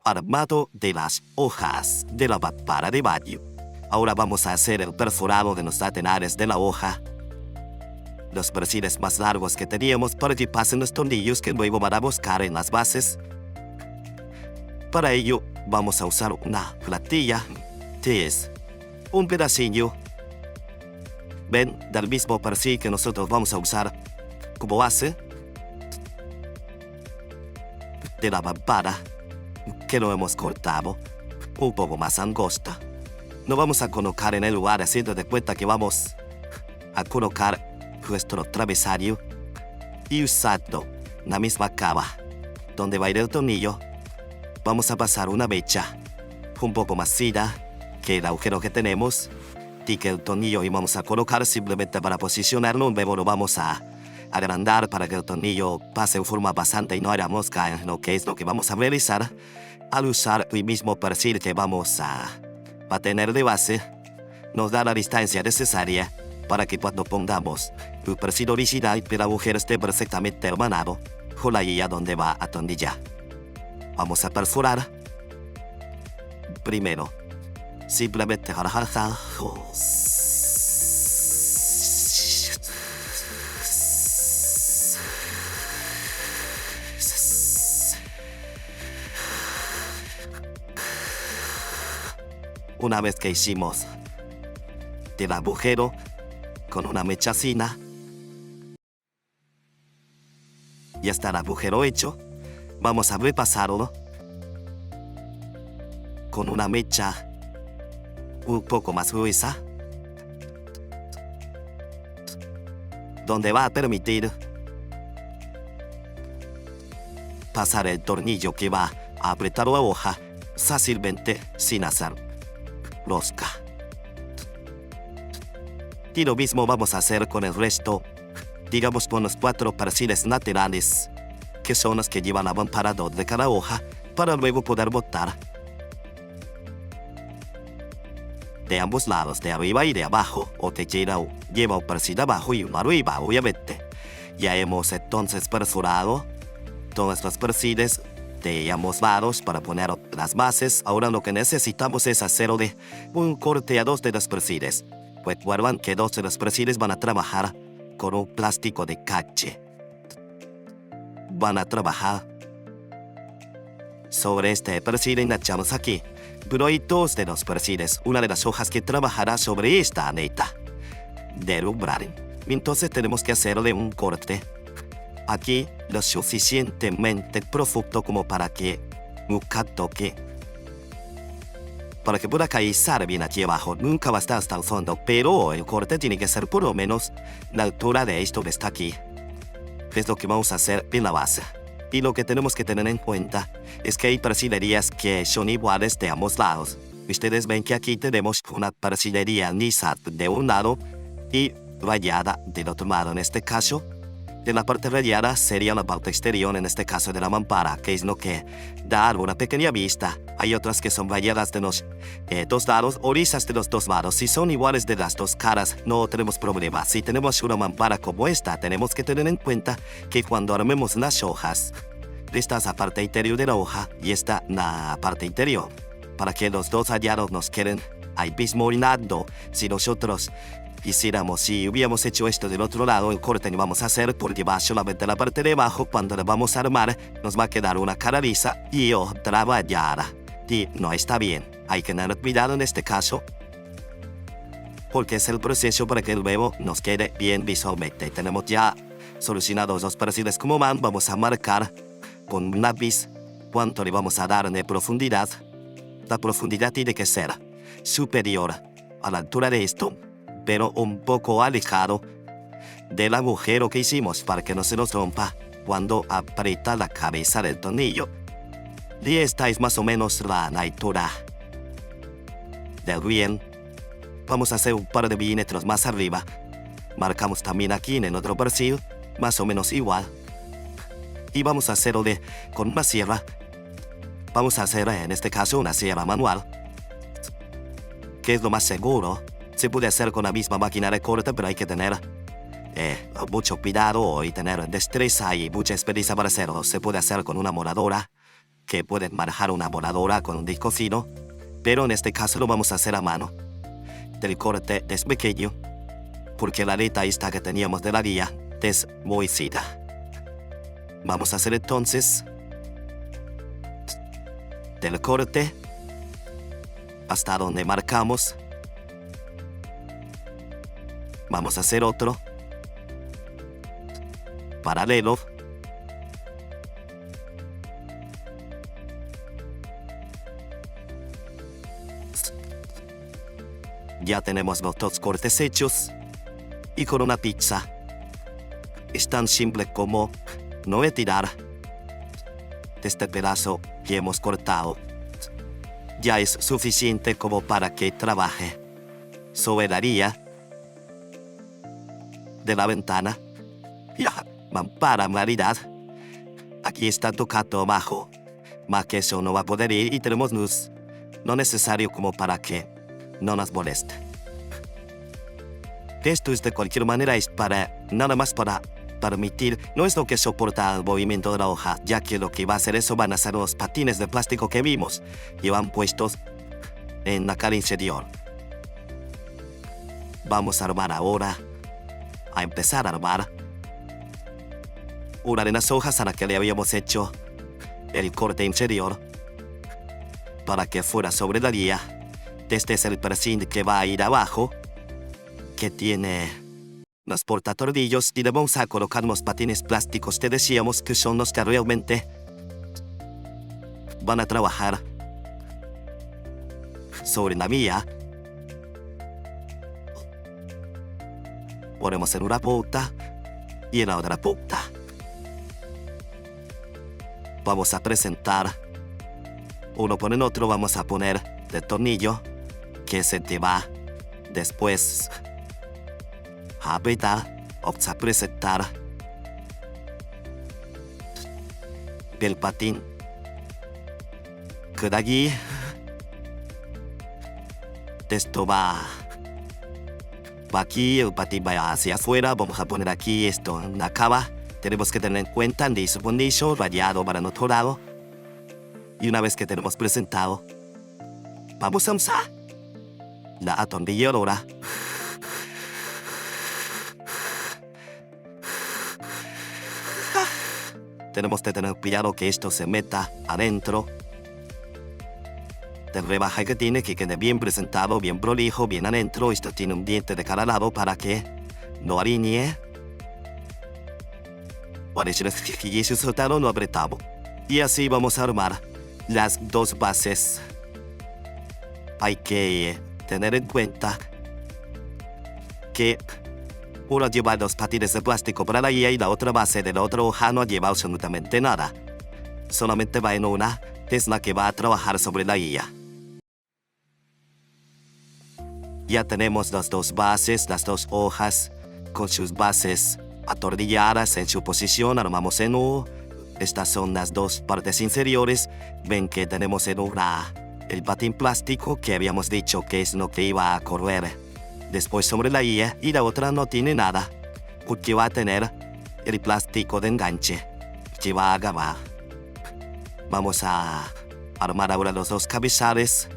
armado de las hojas de la mampara de baño. Ahora vamos a hacer el perforado de los laterales de la hoja. Los perfiles más largos que teníamos para que pasen los tornillos que luego van a buscar en las bases. Para ello, vamos a usar una platilla, que es un pedacillo, ven, del mismo perfil que nosotros vamos a usar como base de la mampara, que lo hemos cortado un poco más angosta. Lo vamos a colocar en el lugar haciendo de cuenta que vamos a colocar nuestro travesaño y usando la misma cava donde va a ir el tornillo, vamos a pasar una mecha un poco más fina que el agujero que tenemos y que el tornillo y vamos a colocar simplemente para posicionarlo. Luego lo vamos a agrandar para que el tornillo pase en forma pasante y no haya mosca en lo que es lo que vamos a realizar al usar el mismo perfil que vamos a tener de base. Nos da la distancia necesaria para que cuando pongamos el perfil original el agujero esté perfectamente hermanado con la guía donde va a atornillar. Vamos a perforar. Primero, simplemente una vez que hicimos el agujero con una mecha fina, ya está el agujero hecho. Vamos a repasarlo con una mecha un poco más gruesa, donde va a permitir pasar el tornillo que va a apretar la hoja fácilmente sin hacer rosca. Y lo mismo vamos a hacer con el resto, digamos con los 4 perfiles laterales, que son los que llevan avamparador de cada hoja, para luego poder botar de ambos lados, de arriba y de abajo, o te lleva un perfil abajo y uno arriba, obviamente. Ya hemos entonces perforado todos los perfiles de ambos lados para poner las bases. Ahora lo que necesitamos es hacer un corte a 2 de los perfiles. Recuerdan que 2 de los perfiles van a trabajar con un plástico de cache. Van a trabajar sobre este perfil y enganchamos aquí. Pero hay 2 de los perfiles, una de las hojas que trabajará sobre esta aneta del umbral. Entonces tenemos que hacerle un corte aquí lo suficientemente profundo como para que nunca toque, para que pueda caizar bien aquí abajo. Nunca va a estar hasta el fondo, pero el corte tiene que ser por lo menos la altura de esto que está aquí. Es lo que vamos a hacer en la base. Y lo que tenemos que tener en cuenta es que hay perfilerías que son iguales de ambos lados. Ustedes ven que aquí tenemos una perfilería lisa de un lado y rayada del otro lado. En este caso, de la parte rayada sería la parte exterior, en este caso de la mampara, que es lo que da una pequeña vista. Hay otras que son rayadas de los 2 lados o lisas de los 2 lados. Si son iguales de las 2 caras, no tenemos problema. Si tenemos una mampara como esta, tenemos que tener en cuenta que cuando armemos las hojas, esta es la parte interior de la hoja y esta la parte interior, para que los 2 rayados nos queden ahí mismo lado. Si nosotros si hubiéramos hecho esto del otro lado, el corte que vamos a hacer por debajo solamente la parte de abajo, cuando la vamos a armar, nos va a quedar una cara lisa y otra rayada. Y no está bien. Hay que tener cuidado en este caso, porque es el proceso para que luego nos quede bien visualmente. Tenemos ya solucionados los perfiles como van. Vamos a marcar con un lápiz cuánto le vamos a dar de profundidad. La profundidad tiene que ser superior a la altura de esto, pero un poco alejado del agujero que hicimos para que no se nos rompa cuando aprieta la cabeza del tornillo. Y esta es más o menos la altura del bien. Vamos a hacer un par de milímetros más arriba. Marcamos también aquí en el otro perfil, más o menos igual. Y vamos a hacerlo con una sierra. Vamos a hacer en este caso una sierra manual, que es lo más seguro. Se puede hacer con la misma máquina de corte, pero hay que tener mucho cuidado y tener destreza y mucha experiencia para hacerlo. Se puede hacer con una moradora, que pueden manejar una voladora con un disco fino, pero en este caso lo vamos a hacer a mano. El corte es pequeño, porque la letra esta que teníamos de la guía es muy fina. Vamos a hacer entonces del corte hasta donde marcamos. Vamos a hacer otro paralelo. Ya tenemos los dos cortes hechos. Y con una pizza es tan simple como no retirar de este pedazo que hemos cortado. Ya es suficiente como para que trabaje sobre la guía de la ventana. Ya, para claridad. Aquí está tocando abajo. Más que eso no va a poder ir y tenemos luz. No necesario como para que no nos moleste. Esto es de cualquier manera es para, nada más para permitir, no es lo que soporta el movimiento de la hoja, ya que lo que va a hacer eso van a ser los patines de plástico que vimos y van puestos en la cara inferior. Vamos a armar ahora, a empezar a armar una de las hojas a la que le habíamos hecho el corte inferior para que fuera sobre la guía. Este es el perfil que va a ir abajo, que tiene los portatornillos, y le vamos a colocar los patines plásticos que decíamos que son los que realmente van a trabajar sobre la vía. Ponemos en una punta y en la otra punta. Vamos a presentar uno por el otro. Vamos a poner el tornillo que se te va después a apretar. Vamos a presentar el patín que de aquí esto va aquí, el patín va hacia afuera. Vamos a poner aquí esto en la cava. Tenemos que tener en cuenta el disponillo rayado para el otro lado. Y una vez que tenemos presentado, vamos a usar la atornilladora tenemos que tener cuidado que esto se meta adentro del rebaje que tiene, que quede bien presentado, bien prolijo, bien adentro. Esto tiene un diente de cada lado para que no alinee. Parece que ese resultado lo apretamos. Y así vamos a armar las dos bases. Hay que tener en cuenta que uno lleva los patines de plástico para la guía y la otra base de la otra hoja no lleva absolutamente nada. Solamente va en una, es la que va a trabajar sobre la guía. Ya tenemos las dos bases, las dos hojas con sus bases atornilladas en su posición. Armamos en U. Estas son las dos partes inferiores. Ven que tenemos en una el patín plástico que habíamos dicho que es lo que iba a correr después sobre la guía, y la otra no tiene nada porque va a tener el plástico de enganche que va a acabar. Vamos a armar ahora los dos cabezales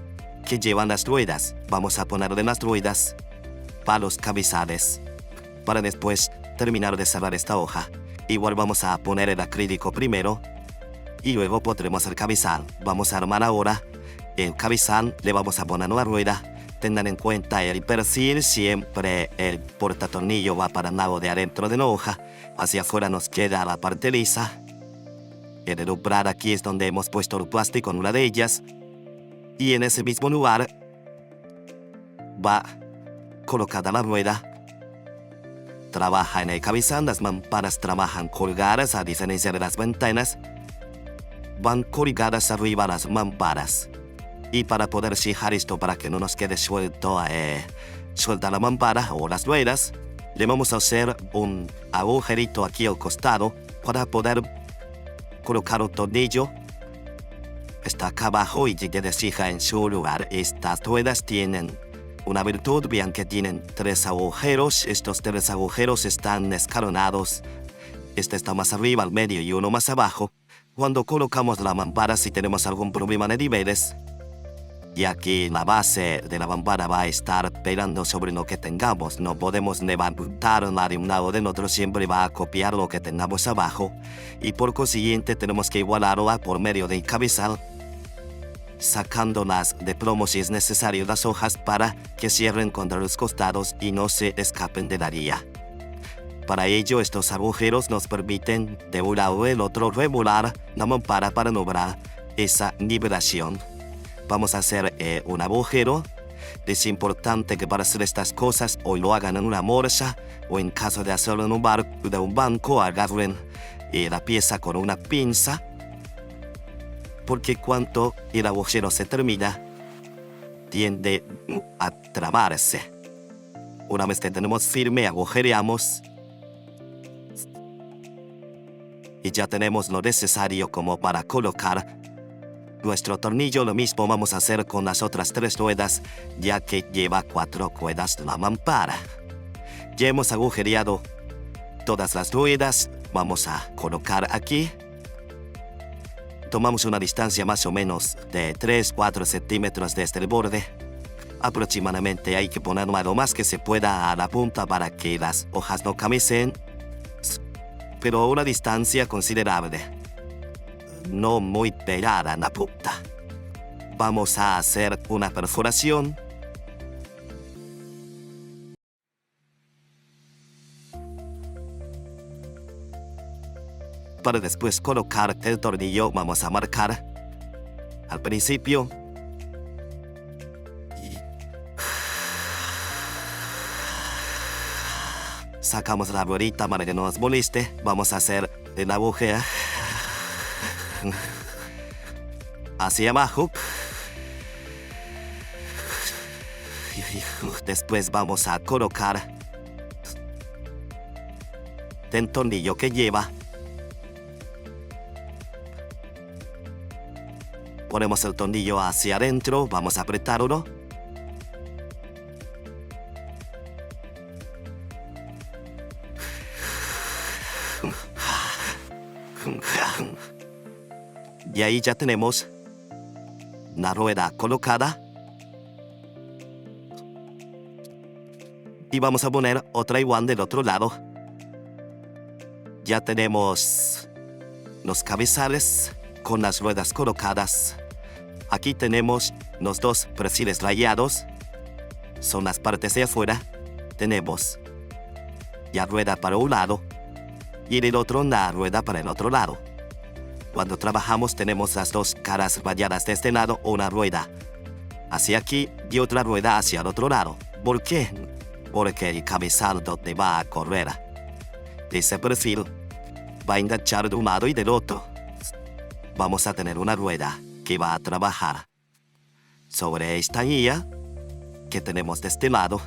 que llevan las ruedas. Vamos a ponerle las ruedas para los cabezales para después terminar de cerrar esta hoja. Igual vamos a poner el acrílico primero y luego pondremos el cabezal. Vamos a armar ahora el cabezal, le vamos a poner una rueda. Tengan en cuenta el perfil, siempre el portatornillo va para el lado de adentro de la hoja, hacia afuera nos queda la parte lisa. En el umbral aquí es donde hemos puesto el plástico en una de ellas, y en ese mismo lugar va colocada la rueda. Trabaja en el cabezal, las mamparas trabajan colgadas, a diferencia de las ventanas, van colgadas arriba las mamparas. Y para poder fijar esto, para que no nos quede suelta la mampara o las ruedas, le vamos a hacer un agujerito aquí al costado para poder colocar un tornillo. Está acá abajo y quede fija en su lugar. Estas ruedas tienen una virtud, vean que tienen 3 agujeros. Estos 3 agujeros están escalonados. Este está más arriba, al medio y uno más abajo, Cuando colocamos la mampara, si tenemos algún problema de niveles, ya que la base de la mampara va a estar pegando sobre lo que tengamos, no podemos levantarla de un lado o del otro, siempre va a copiar lo que tengamos abajo, y por consiguiente tenemos que igualarla por medio del cabezal, sacándolas de plomo si es necesario las hojas para que cierren contra los costados y no se escapen de la guía. Para ello, estos agujeros nos permiten de un lado o del otro regular la mampara para lograr esa nivelación. Vamos a hacer un agujero. Es importante que para hacer estas cosas o lo hagan en una morsa o en caso de hacerlo en un banco, agarren la pieza con una pinza, porque cuando el agujero se termina, tiende a trabarse. Una vez que tenemos firme, agujereamos y ya tenemos lo necesario como para colocar nuestro tornillo. Lo mismo vamos a hacer con las otras 3 ruedas, ya que lleva 4 ruedas la mampara. Ya hemos agujereado todas las ruedas. Vamos a colocar aquí. Tomamos una distancia más o menos de 3-4 centímetros desde el borde. Aproximadamente hay que ponerlo lo más que se pueda a la punta para que las hojas no camisen, pero a una distancia considerable, no muy pegada en la punta. Vamos a hacer una perforación. Para después colocar el tornillo, vamos a marcar al principio. Sacamos la ruedita para que no nos moleste. Vamos a hacer el agujero hacia abajo. Después vamos a colocar el tornillo que lleva. Ponemos el tornillo hacia adentro, vamos a apretarlo. Y ahí ya tenemos la rueda colocada. Y vamos a poner otra igual del otro lado. Ya tenemos los cabezales con las ruedas colocadas. Aquí tenemos los 2 perfiles rayados. Son las partes de afuera. Tenemos la rueda para un lado y en el otro la rueda para el otro lado. Cuando trabajamos tenemos las 2 caras rayadas de este lado, una rueda hacia aquí y otra rueda hacia el otro lado. ¿Por qué? Porque el cabezal donde va a correr ese perfil va a enganchar de un lado y del otro. Vamos a tener una rueda que va a trabajar sobre esta guía que tenemos de este lado.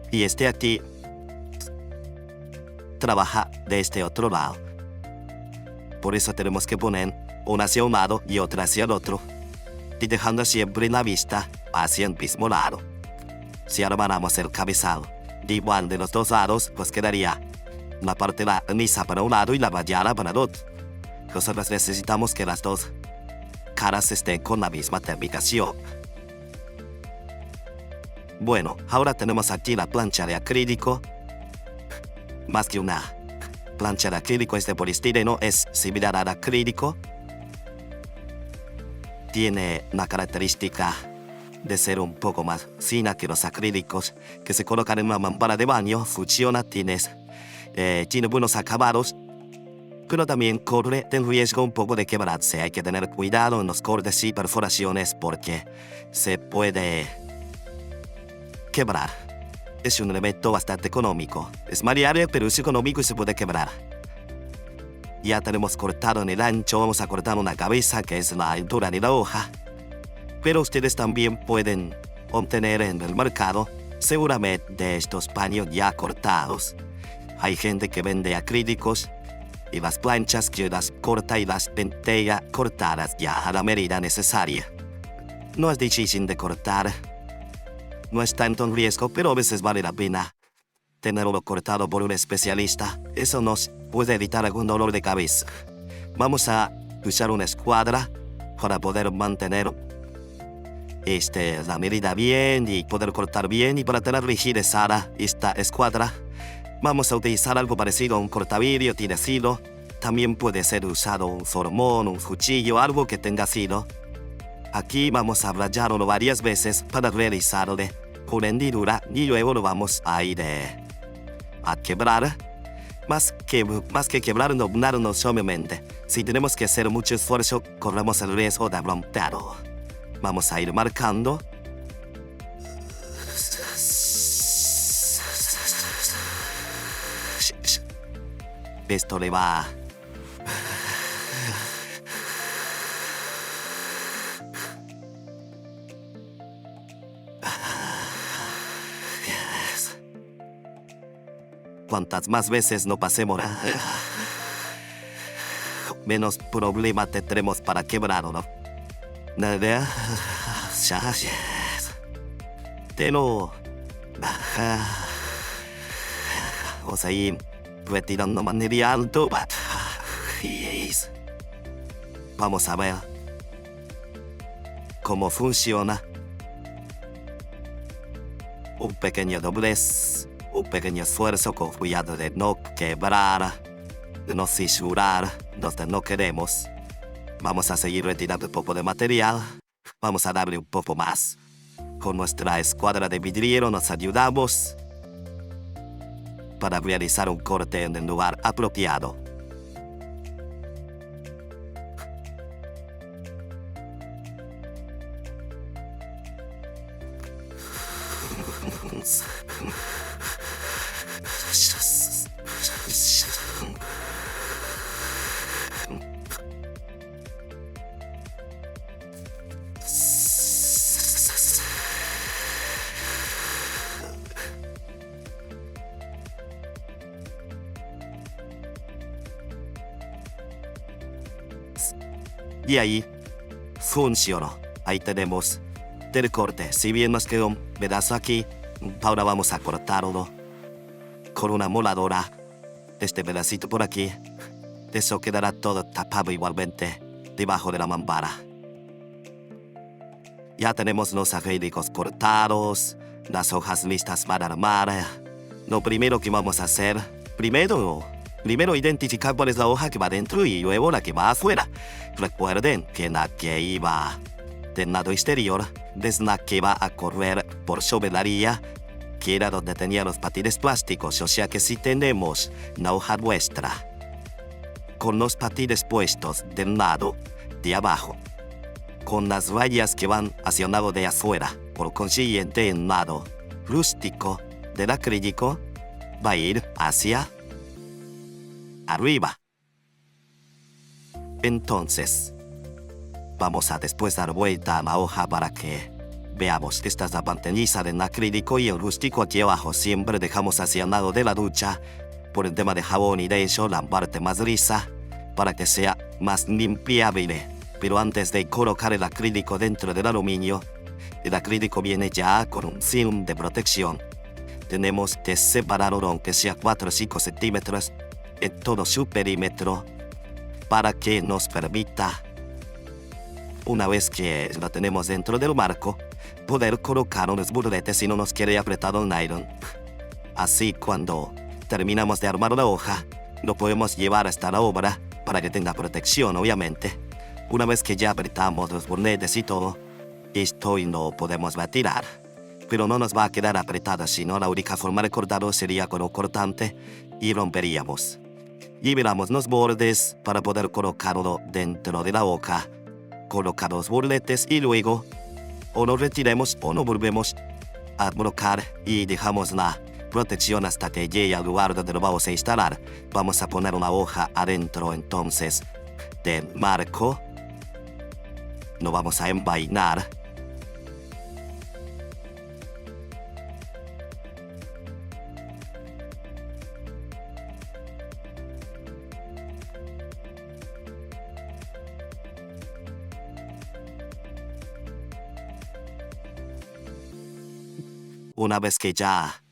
Y este aquí trabaja de este otro lado. Por eso tenemos que poner una hacia un lado y otra hacia el otro, y dejando siempre la vista hacia el mismo lado. Si armáramos el cabezal de igual de los 2 lados, pues quedaría la parte lisa para un lado y la rayada para el otro. Nosotros necesitamos que las 2 caras estén con la misma terminación. Bueno, ahora tenemos aquí la plancha de acrílico. Más que una plancha de acrílico, es de poliestireno, es similar al acrílico. Tiene la característica de ser un poco más fina que los acrílicos que se colocan en una mampara de baño. Funciona, tiene buenos acabados, pero también corre el riesgo un poco de quebrarse. Hay que tener cuidado en los cortes y perforaciones porque se puede quebrar. Es un elemento bastante económico. Es maleable, pero es económico y se puede quebrar. Ya tenemos cortado en el ancho, vamos a cortar una cabeza que es la altura de la hoja. Pero ustedes también pueden obtener en el mercado seguramente estos paños ya cortados. Hay gente que vende acrílicos y las planchas que las corta y las vende cortadas ya a la medida necesaria. No es difícil de cortar, no es tanto en riesgo, pero a veces vale la pena tenerlo cortado por un especialista. Eso nos puede evitar algún dolor de cabeza. Vamos a usar una escuadra para poder mantener la medida bien y poder cortar bien. Y para tener rigidez esta escuadra, vamos a utilizar algo parecido a un cortavidrio, tiene filo. También puede ser usado un formón, un cuchillo, algo que tenga filo. Aquí vamos a rayarlo varias veces para realizarle una hendidura y luego lo vamos a ir a quebrar. Más que quebrar, doblarnos suavemente. Si tenemos que hacer mucho esfuerzo, corremos el riesgo de romperlo. Vamos a ir marcando. Esto le va. Cuantas más veces no pasemos, menos problema tendremos para quebrarlo. Pero vamos a ir retirando material. Vamos a ver cómo funciona. Un pequeño doblez, un pequeño esfuerzo con cuidado de no quebrar, de no fisurar donde no queremos. Vamos a seguir retirando un poco de material. Vamos a darle un poco más. Con nuestra escuadra de vidriero nos ayudamos para realizar un corte en el lugar apropiado. Y ahí funcionó. Ahí tenemos el corte. Si bien nos quedó un pedazo aquí, ahora vamos a cortarlo con una moladora. Este pedacito por aquí. Eso quedará todo tapado igualmente debajo de la mampara. Ya tenemos los acrílicos cortados, las hojas listas para armar. Lo primero que vamos a hacer, primero identificar cuál es la hoja que va dentro y luego la que va afuera. Recuerden que la que iba del lado exterior es la que va a correr por sobre la orilla, que era donde tenía los patines plásticos. O sea que si tenemos la hoja nuestra con los patines puestos del lado de abajo, con las rayas que van hacia el lado de afuera, por consiguiente el lado rústico del acrílico va a ir hacia arriba. Entonces, vamos a después dar vuelta a la hoja para que veamos que esta es la pantalla del acrílico y el rústico aquí abajo. Siempre dejamos hacia el lado de la ducha, por el tema de jabón y de eso, la parte más lisa, para que sea más limpiable. Pero antes de colocar el acrílico dentro del aluminio, el acrílico viene ya con un film de protección. Tenemos que separarlo aunque sea 4 o 5 centímetros en todo su perímetro para que nos permita, una vez que lo tenemos dentro del marco, poder colocar unos burletes si no nos quiere apretado el nylon. Así cuando terminamos de armar la hoja, lo podemos llevar hasta la obra para que tenga protección, obviamente. Una vez que ya apretamos los burletes y todo, esto y lo podemos retirar. Pero no nos va a quedar apretado, sino la única forma de cortarlo sería con un cortante y romperíamos. Liberamos los bordes para poder colocarlo dentro de la hoja. Colocar los burletes y luego o lo retiremos o lo volvemos a colocar y dejamos la protección hasta que llegue al lugar donde lo vamos a instalar. Vamos a poner una hoja adentro entonces del marco. Lo vamos a envainar. Una vez que ya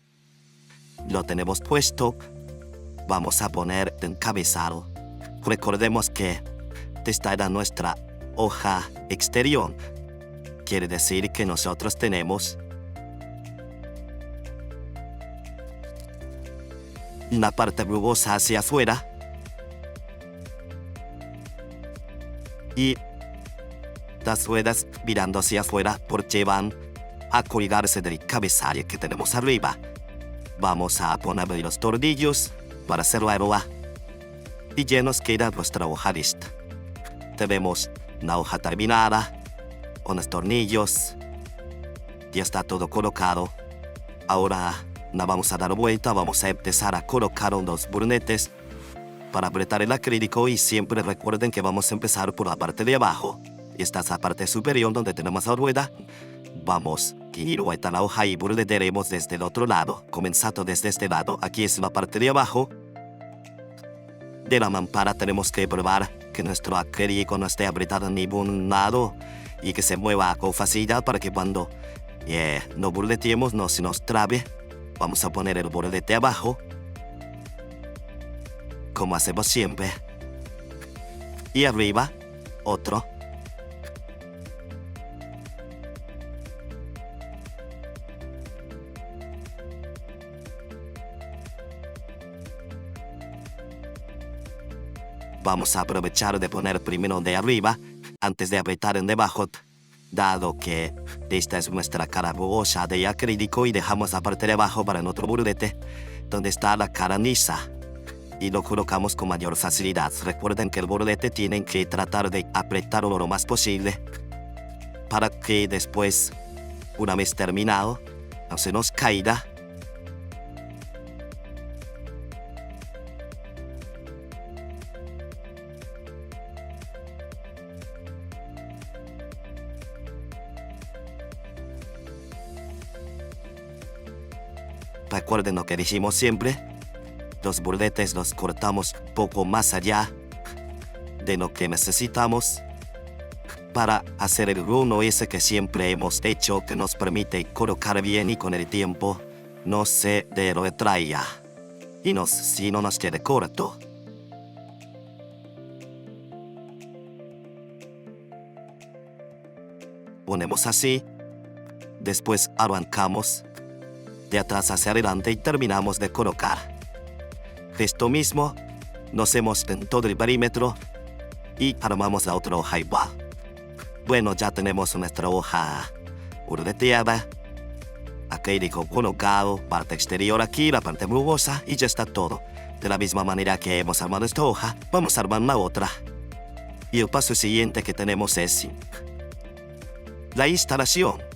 Lo tenemos puesto. Vamos a poner encabezado. Recordemos que esta era nuestra hoja exterior. Quiere decir que nosotros tenemos la parte rugosa hacia afuera y las ruedas mirando hacia afuera porque van a colgarse del cabezario que tenemos arriba. Vamos a ponerle los tornillos para hacer la arroba y ya nos queda nuestra hoja lista. Tenemos la hoja terminada, unos tornillos, ya está todo colocado. Ahora la vamos a dar vuelta, vamos a empezar a colocar unos burnetes para apretar el acrílico y siempre recuerden que vamos a empezar por la parte de abajo. Esta es la parte superior donde tenemos la rueda. Vamos a ir vuelta la hoja y burneteremos desde el otro lado, comenzando desde este lado. Aquí es la parte de abajo. De la mampara tenemos que probar que nuestro acrílico no esté apretado en ningún lado y que se mueva con facilidad para que cuando lo burletemos no se nos trabe. Vamos a poner el burdete abajo, como hacemos siempre, y arriba otro. Vamos a aprovechar de poner primero de arriba antes de apretar en debajo, dado que esta es nuestra cara rugosa de acrílico y dejamos la parte de abajo para nuestro burdete, donde está la cara lisa, y lo colocamos con mayor facilidad. Recuerden que el burdete tienen que tratar de apretarlo lo más posible para que después, una vez terminado, no se nos caiga. Recuerden lo que dijimos siempre, los burdetes los cortamos un poco más allá de lo que necesitamos para hacer el runo ese que siempre hemos hecho, que nos permite colocar bien y con el tiempo no se retraiga y si no nos quede corto. Ponemos así, después arrancamos de atrás hacia adelante y terminamos de colocar. Esto mismo lo hacemos en todo el perímetro y armamos la otra hoja igual. Bueno, ya tenemos nuestra hoja burdeteada, acrílico colocado, parte exterior aquí, la parte rugosa y ya está todo. De la misma manera que hemos armado esta hoja, vamos a armar la otra. Y el paso siguiente que tenemos es la instalación.